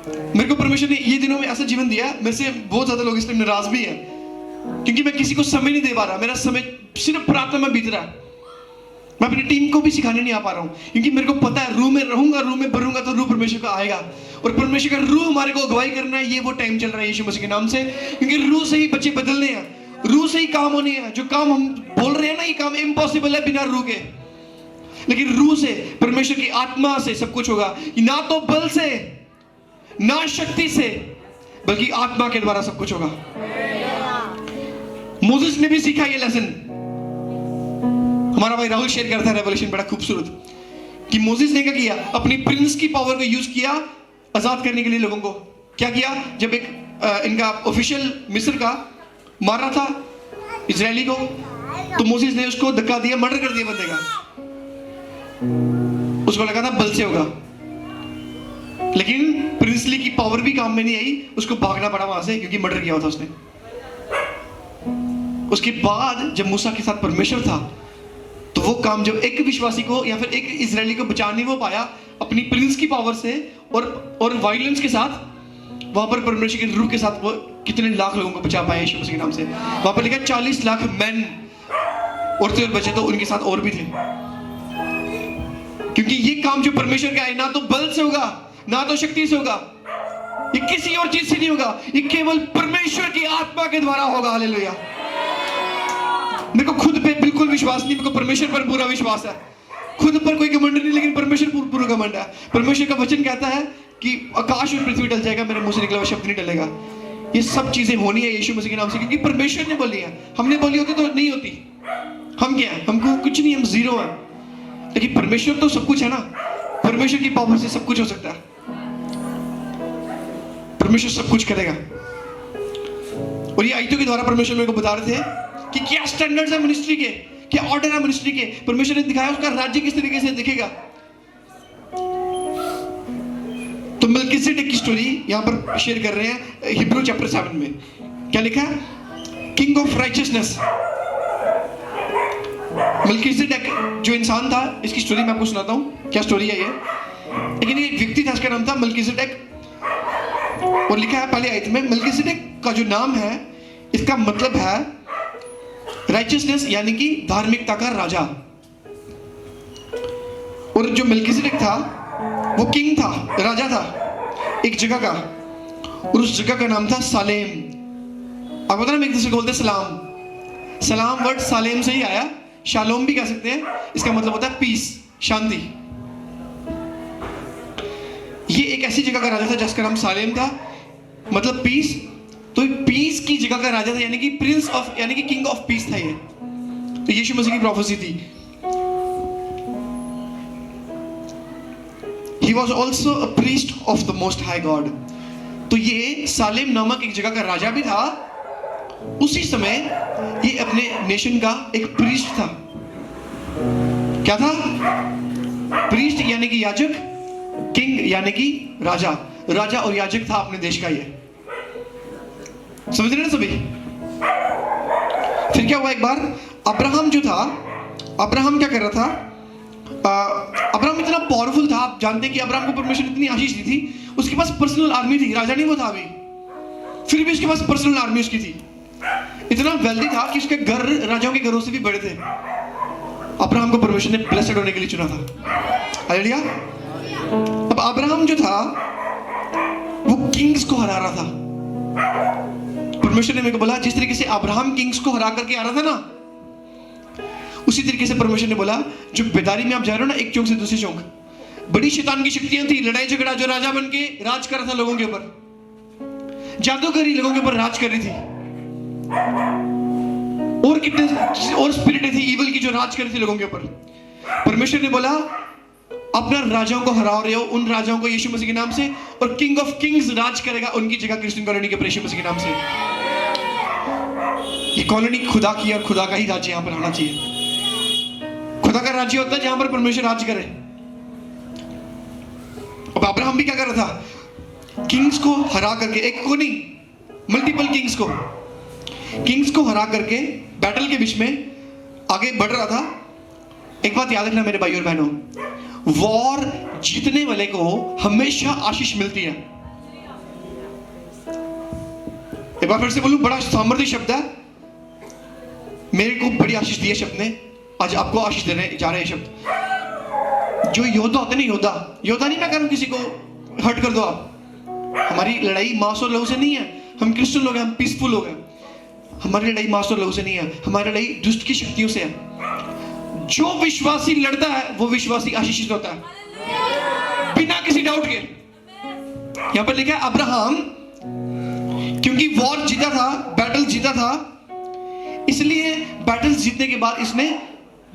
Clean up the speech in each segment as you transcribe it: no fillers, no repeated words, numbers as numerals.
मेरे को परमेश्वर ने ये दिनों में ऐसा जीवन दिया, मेरे से बहुत ज्यादा लोग इसलिए नाराज भी हैं क्योंकि मैं किसी को समय नहीं दे पा रहा। मेरा समय सिर्फ प्रार्थना में बीत रहा है। मैं अपनी टीम को भी सिखाने नहीं आ पा रहा हूँ क्योंकि मेरे को पता है रूह में रहूंगा, रूह में भरूंगा तो रूह परमेश्वर का आएगा, और परमेश्वर का रूह हमारे को अगुवाई करना है। ये वो टाइम चल रहा है यीशु मसीह के नाम से, क्योंकि रूह से ही बच्चे बदलने हैं, रूह से ही काम होने हैं। जो काम हम बोल रहे हैं ना, ये काम इम्पॉसिबल है बिना रूह के, लेकिन रूह से, परमेश्वर की आत्मा से सब कुछ होगा। ना तो बल से, ना शक्ति से, बल्कि आत्मा के द्वारा सब कुछ होगा। मोसेस ने भी सीखा ये लेसन। हमारा भाई राहुल शेयर करता है रेवलेशन बड़ा खूबसूरत, कि मोसेस ने क्या किया, अपनी प्रिंस की पावर को यूज किया आजाद करने के लिए लोगों को। क्या किया, जब एक इनका ऑफिशियल मिस्र का मार रहा था इजरायली को, तो मोसेस ने उसको धक्का दिया, मर्डर कर दिया बंदे का। उसको लगा था बल से होगा, लेकिन प्रिंसली की पावर भी काम में नहीं आई, उसको भागना पड़ा वहां से क्योंकि मर्डर किया था उसने। उसके बाद जब मूसा के साथ परमेश्वर था, तो वो काम जब एक विश्वासी को या फिर एक इजरायली को बचा नहीं वो पाया अपनी प्रिंस की पावर से और वायलेंस के साथ, वहां पर परमेश्वर के रूह के साथ वो कितने लाख लोगों को बचा पाए यीशु मसीह के नाम से। वहां पर लिखा 40 लाख मैन, औरतें और बच्चे तो उनके साथ और भी थे, क्योंकि ये काम जो परमेश्वर का है ना तो बल से होगा, ना तो शक्ति से होगा, ये किसी और चीज से नहीं होगा, ये केवल परमेश्वर की आत्मा के द्वारा होगा। हालेलुया। मेरे को खुद पे बिल्कुल विश्वास नहीं, मेरे को परमेश्वर पर पूरा विश्वास है। खुद पर कोई घमंड नहीं, लेकिन परमेश्वर पर पूरा घमंड है। परमेश्वर का वचन कहता है कि आकाश और पृथ्वी टल जाएगा, मेरे मुंह से निकला हुआ शब्द नहीं टलेगा। ये सब चीजें होनी है यीशु मसीह के नाम से, क्योंकि परमेश्वर ने बोली है। हमने बोली होती तो नहीं होती। हम क्या है, हमको कुछ नहीं, हम जीरो हैं, लेकिन परमेश्वर तो सब कुछ है ना। परमेश्वर की पावर से सब कुछ हो सकता है, परमेश्वर सब कुछ करेगा। और ये आयतों के द्वारा परमेश्वर मेरे को बता रहे थे कि क्या स्टैंडर्ड्स है मिनिस्ट्री के, क्या ऑर्डर है मिनिस्ट्री के। परमेश्वर ने दिखाया उसका राज्य किस तरीके से दिखेगा। तो मेल्किसेडेक की स्टोरी यहां पर शेयर कर रहे हैं हिब्रू चैप्टर 7 में। क्या लिखा है, किंग ऑफ राइचियसनेस। मेल्किसेडेक जो इंसान था, इसकी स्टोरी मैं आपको सुनाता हूं, क्या स्टोरी है ये। लेकिन एक व्यक्ति था, इसका नाम था मेल्किसेडेक, और लिखा है पहले आयत में, मेल्किसेडेक का जो नाम है इसका मतलब है राइचियसनेस, यानी कि धार्मिकता का राजा। और जो मेल्किसेडेक था वो किंग था, राजा था एक जगह का, और उस जगह का नाम था सालेम। आप पता ना, एक दूसरे को बोलते सलाम। सलाम वर्ड सालेम से ही आया, शालोम भी कह सकते हैं, इसका मतलब होता है पीस, शांति। ये एक ऐसी जगह का राजा था जिसका नाम सालेम था, मतलब पीस। तो पीस की जगह का राजा था, यानी कि प्रिंस ऑफ, यानी कि किंग ऑफ पीस था ये। तो यीशु मसीह की प्रोफेसी थी। He was also a priest of the Most High God. तो ये सालेम नामक एक जगह का राजा भी था। उसी समय ये अपने नेशन का एक प्रीस्ट था। क्या था, प्रीस्ट यानी कि याजक, किंग यानी कि राजा। राजा और याजक था अपने देश का ये। समझ रहे ना सभी। फिर क्या हुआ, एक बार अब्राहम जो था, अब्राहम क्या कर रहा था, अब्राहम इतना पावरफुल था। आप जानते हैं कि अब्राहम को परमेश्वर ने इतनी आशीष दी थी, उसके पास पर्सनल आर्मी थी, राजा नहीं वो था अभी, फिर भी उसके पास पर्सनल आर्मी उसकी थी। इतना वेल्दी था कि उसके घर राजाओं के घरों से भी बड़े थे। अब्राहम को परमेश्वर ने ब्लेस्ड होने के लिए चुना था। हालेलुया। अब अब्राहम जो था वो किंग्स को हरा रहा था। परमेश्वर ने मेरे को बोला, जिस तरीके से अब्राहम किंग्स को हरा करके आ रहा था ना, उसी तरीके से परमेश्वर ने बोला, जो बेदारी में आप जा रहे हो ना, एक चौक से दूसरी चौक, बड़ी शैतान की शक्तियां थी, लड़ाई झगड़ा, जो राजा बन के राज कर रहा था लोगों के ऊपर, जादूगरी लोगों के ऊपर राज कर रही थी, और कितने और स्पिरिट थी इविल की जो राज कर रही थी लोगों के ऊपर। परमेश्वर ने बोला, अपना राजाओं को हरा रहे हो, उन राजाओं को यीशु मसीह के नाम से, और किंग ऑफ किंग्स राज करेगा उनकी जगह क्रिश्चियन कॉलोनी के यीशु मसीह के नाम से। ये कॉलोनी खुदा की, और खुदा का ही राज्य यहां पर आना चाहिए। खुदा का राज्य होता है जहां पर परमेश्वर राज करे। अब अब्राहम भी क्या कर रहा था, किंग्स को हरा करके, एक को नहीं मल्टीपल किंग्स को हरा करके बैटल के बीच में आगे बढ़ रहा था। एक बात याद रखना मेरे भाई और बहनों, वॉर जीतने वाले को हमेशा आशीष मिलती है। बार फिर से बोलूं, बड़ा सामर्थ्य शब्द है, मेरे को बड़ी आशीष दी है शब्द ने, आज आपको आशीष देने जा रहे हैं शब्द। जो योद्धा होते हैं ना, योद्धा नहीं मैं कह रहा हूं किसी को हर्ट कर दो आप, हमारी लड़ाई मांस और लहू से नहीं है, हम क्रिश्चियन लोग हैं, हम पीसफुल लोग हैं, हमारी लड़ाई मांस और लहू से नहीं है, हमारी लड़ाई दुष्ट की शक्तियों से है। जो विश्वासी लड़ता है वो विश्वासी आशीषित होता है बिना किसी डाउट के। यहां पर लिखा है अब्राहम क्योंकि वॉर जीता था, बैटल जीता था, इसलिए बैटल जीतने के बाद इसने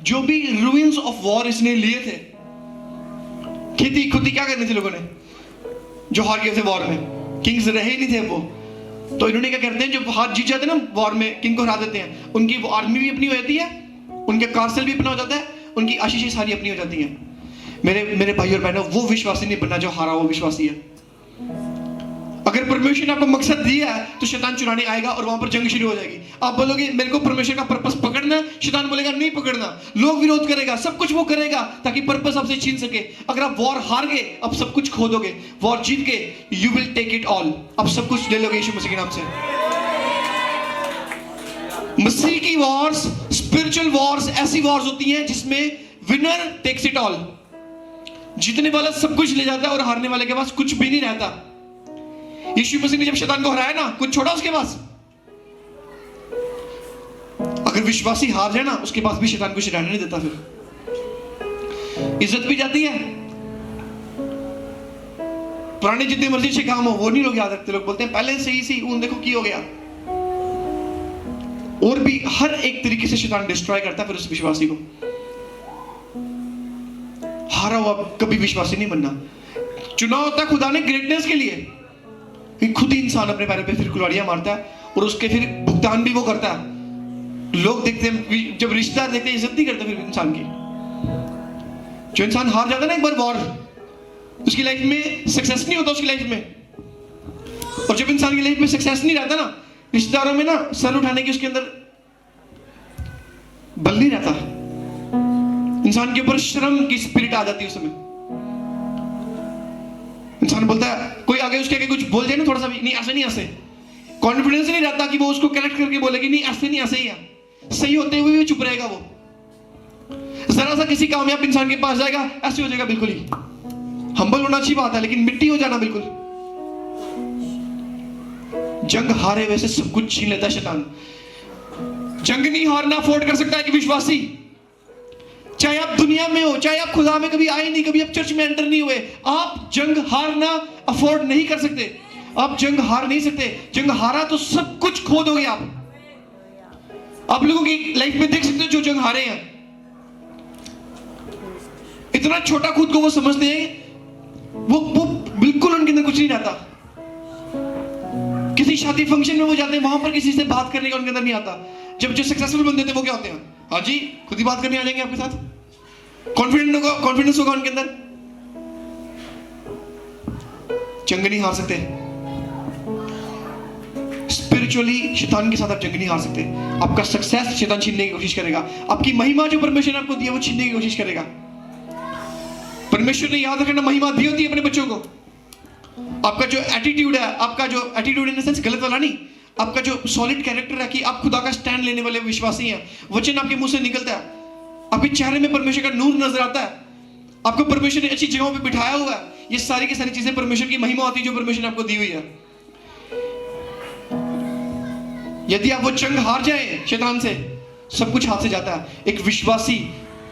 जो भी रूइंस ऑफ वॉर इसने लिए थे, खेती खुदी क्या करनी थी लोगों ने जो हार गए थे वॉर में, किंग्स रहे नहीं थे वो, तो इन्होंने क्या करते हैं, जो हार जीत जाते हैं ना वॉर में, किंग को हरा देते हैं, उनकी वो आर्मी भी अपनी हो जाती है, उनके कार्सल भी अपना हो जाता है, उनकी आशीषें सारी अपनी हो जाती हैं। मेरे भाई और बहनों, वो विश्वासी नहीं बनना जो हारा हुआ विश्वासी है। अगर परमेश्वर ने आपको मकसद दिया है तो शैतान चुराने आएगा और वहां पर जंग शुरू हो जाएगी। आप बोलोगे मेरे को परमेश्वर का पर्पस पकड़ना है, शैतान बोलेगा नहीं पकड़ना, लोग विरोध करेगा, सब कुछ वो करेगा ताकि पर्पस आपसे छीन सके। अगर आप वॉर हार गए, अब सब कुछ खो दोगे, वॉर जीत गए, you will take it all, अब सब कुछ ले लोगे यीशु मसीह के नाम से। मसीह की वॉर्स, स्पिरिचुअल वॉर्स ऐसी वॉर्स होती हैं जिसमें विनर टेक्स इट ऑल, जीतने वाला सब कुछ ले जाता है और हारने वाले के पास कुछ भी नहीं रहता। यीशु मसीह ने जब शैतान को हराया ना, कुछ छोड़ा उसके पास। अगर विश्वासी हार जाए ना, उसके पास भी शैतान कुछ रहने नहीं देता, फिर इज्जत भी जाती है। पुराने जितने मर्जी से काम हो वो नहीं लोग याद रखते, लोग बोलते हैं पहले सही सी, उन देखो की हो गया। और भी हर एक तरीके से शैतान डिस्ट्रॉय करता है फिर उस विश्वासी को। हारा हुआ कभी विश्वासी नहीं बनना। चुनाव होता है खुदा ने ग्रेटनेस के लिए, खुद ही इंसान अपने पैरों पे फिर कुल्हाड़ियां मारता है और उसके फिर भुगतान भी वो करता है। लोग देखते हैं, जब रिश्तेदार देखते हैं, इज्जत नहीं करते फिर इंसान की। जो इंसान हार जाता है ना एक बार वॉर, उसकी लाइफ में सक्सेस नहीं होता उसकी लाइफ में। और जब इंसान की लाइफ में सक्सेस नहीं रहता ना, रिश्तेदारों में ना सर उठाने की उसके अंदर बल नहीं रहता, इंसान के ऊपर शर्म की स्पिरिट आ जाती है उस समय। इंसान बोलता है, कोई आगे उसके आगे कुछ बोल जाए ना थोड़ा सा भी, नहीं ऐसे नहीं, ऐसे कॉन्फिडेंस नहीं रहता कि वो उसको करेक्ट करके बोलेगी, नहीं ऐसे नहीं, ऐसे ही है। सही होते हुए भी चुप रहेगा वो। जरा सा किसी कामयाब इंसान के पास जाएगा, ऐसे हो जाएगा बिल्कुल ही। हम्बल होना अच्छी बात है, लेकिन मिट्टी हो जाना बिल्कुल। जंग हारे वैसे सब कुछ छीन लेता है शैतान। जंग नहीं हारना अफोर्ड कर सकता है कि विश्वासी, चाहे आप दुनिया में हो, चाहे आप खुदा में कभी आए नहीं, कभी आप चर्च में एंटर नहीं हुए, आप जंग हारना अफोर्ड नहीं कर सकते। आप जंग हार नहीं सकते। जंग हारा तो सब कुछ खो दोगे आप लोगों की लाइफ में देख सकते हो जो जंग हारे हैं, इतना छोटा खुद को वो समझते हैं, वो बिल्कुल उनके अंदर कुछ नहीं रहता। किसी शादी फंक्शन में वो जाते हैं, वहां पर किसी से बात करने का उनके अंदर नहीं आता। जब जो सक्सेसफुल बंदे थे वो क्या होते हैं, हाँ जी खुद ही बात करने आ जाएंगे आपके साथ, कॉन्फिडेंस होगा उनके अंदर। जंग नहीं हार सकते स्पिरिचुअली, शैतान के साथ आप जंग नहीं हार सकते। आपका सक्सेस शैतान छीनने की कोशिश करेगा, आपकी महिमा जो परमेश्वर ने आपको दी है वो छीनने की कोशिश करेगा। परमेश्वर ने याद रखना महिमा दी होती है अपने बच्चों को। आपका जो एटीट्यूड है, आपका जो एटीट्यूड इन द सेंस गलत वाला नहीं, आपका जो सॉलिड कैरेक्टर है कि आप खुदा का स्टैंड लेने वाले विश्वासी हैं, वचन आपके मुंह से निकलता है, आपके चेहरे में परमेश्वर का नूर नजर आता है, आपको परमेश्वर ने अच्छी जगहों पे बिठाया हुआ है, ये सारी की सारी चीजें परमेश्वर की महिमा होती है जो परमेश्वर ने आपको दी हुई है। यदि आप वो जंग हार जाए शैतान से, सब कुछ हाथ से जाता है। एक विश्वासी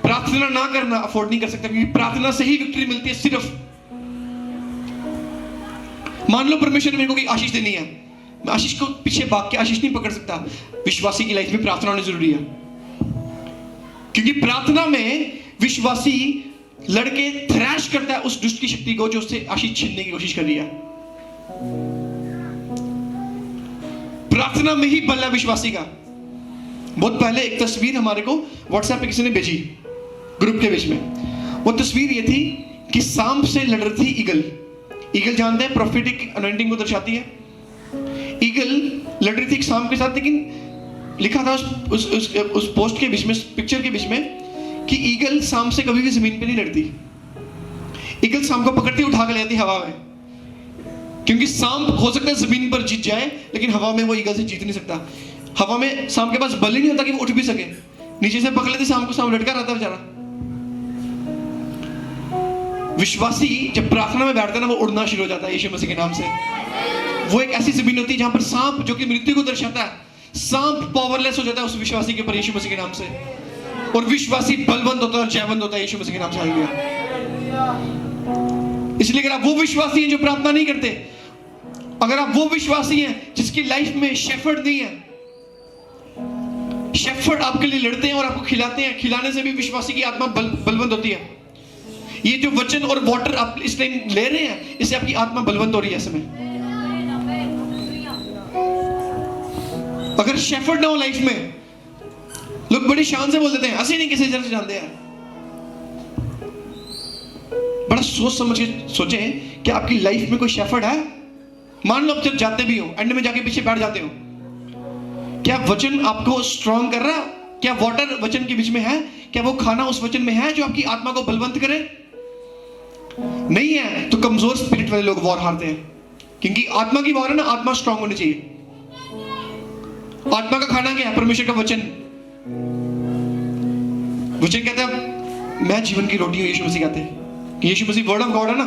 प्रार्थना ना करना अफोर्ड नहीं कर सकता, क्योंकि प्रार्थना से ही विक्ट्री मिलती है। सिर्फ मान लो परमेश्वर ने मेरे को कोई आशीष देनी है, मैं आशीष को पीछे भाग के आशीष नहीं पकड़ सकता। विश्वासी की लाइफ में प्रार्थना होनी जरूरी है, क्योंकि प्रार्थना में विश्वासी लड़के थ्रैश करता है उस दुष्ट की शक्ति को जो उससे आशीष छीनने की कोशिश कर रही है। प्रार्थना में ही बल है विश्वासी का। बहुत पहले एक तस्वीर हमारे को व्हाट्सएप पे किसी ने भेजी ग्रुप के बीच में। वो तस्वीर ये थी कि सांप से लड़ रही थी ईगल। ईगल जानते हैं प्रोफेटिक अनॉइंटिंग को दर्शाती है। ईगल लड़ रही थी एक सांप के साथ, लेकिन लिखा था उस पोस्ट के बीच में, पिक्चर के बीच में, कि ईगल सांप से कभी भी जमीन पे नहीं लड़ती। ईगल सांप को पकड़ती उठा के ले जाती हवा में। क्योंकि सांप हो सकता है जमीन पर जीत जाए, लेकिन हवा में वो ईगल से जीत नहीं सकता। हवा में सांप के पास बल ही नहीं होता कि वो उठ भी सके, नीचे से पकड़ लेते सांप को, सांप लटका रहता है बेचारा। विश्वासी जब प्रार्थना में बैठता है ना, वो उड़ना शुरू हो जाता है यीशु मसीह के नाम से। वो एक ऐसी जमीन होती है जहां पर सांप, जो कि मृत्यु को दर्शाता है, सांप पावरलेस हो जाता है उस विश्वासी के ऊपर यीशु मसीह के नाम से, और विश्वासी बलवंत होता है और जयवंत होता है यीशु मसीह के नाम से। हालेलुया। इसलिए अगर आप वो विश्वासी हैं जो प्रार्थना नहीं करते, अगर आप वो विश्वासी हैं जिसकी लाइफ में शेफर्ड नहीं है, शेफर्ड आपके लिए लड़ते हैं और आपको खिलाते हैं, खिलाने से भी विश्वासी की आत्मा बलवंत होती है। ये जो वचन और वाटर आप इस टाइम ले रहे हैं, इससे आपकी आत्मा बलवंत हो रही है। समय अगर शेफर्ड ना हो लाइफ में, लोग बड़ी शान से बोल देते हैं, ऐसे नहीं किसी तरह से जानते हैं। बड़ा सोच समझ के सोचें कि आपकी लाइफ में कोई शेफर्ड है। मान लो आप जब जाते भी हो, एंड में जाके पीछे बैठ जाते हो, क्या वचन आपको स्ट्रॉन्ग कर रहा है? क्या वाटर वचन के बीच में है? क्या वो खाना उस वचन में है जो आपकी आत्मा को बलवंत करे? नहीं है तो कमजोर स्पिरिट वाले लोग वॉर हारते हैं, क्योंकि आत्मा की वॉर है ना, आत्मा स्ट्रॉन्ग होनी चाहिए। आत्मा का खाना क्या है? परमेश्वर का वचन। वचन कहता है मैं जीवन की रोटी हूं, यीशु मसीह कहते हैं। यीशु मसीह वर्ड ऑफ गॉड है ना,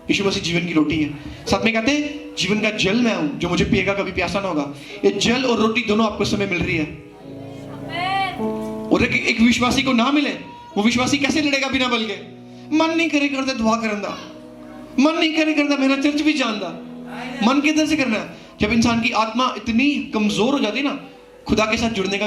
यीशु मसीह जीवन की रोटी है। साथ में कहते हैं जीवन का जल मैं हूं, जो मुझे पिएगा कभी प्यासा ना होगा। ये जल और रोटी दोनों आपको समय मिल रही है। और एक विश्वासी को ना मिले, वो विश्वासी कैसे लड़ेगा बिना बल के? मन नहीं करे करता दुआ करना, मन नहीं करे करता मेरा चर्च भी जानता। मन किधर से करना है? जब इंसान की आत्मा इतनी कमजोर हो जाती है ना, खुदा के साथ जुड़ने का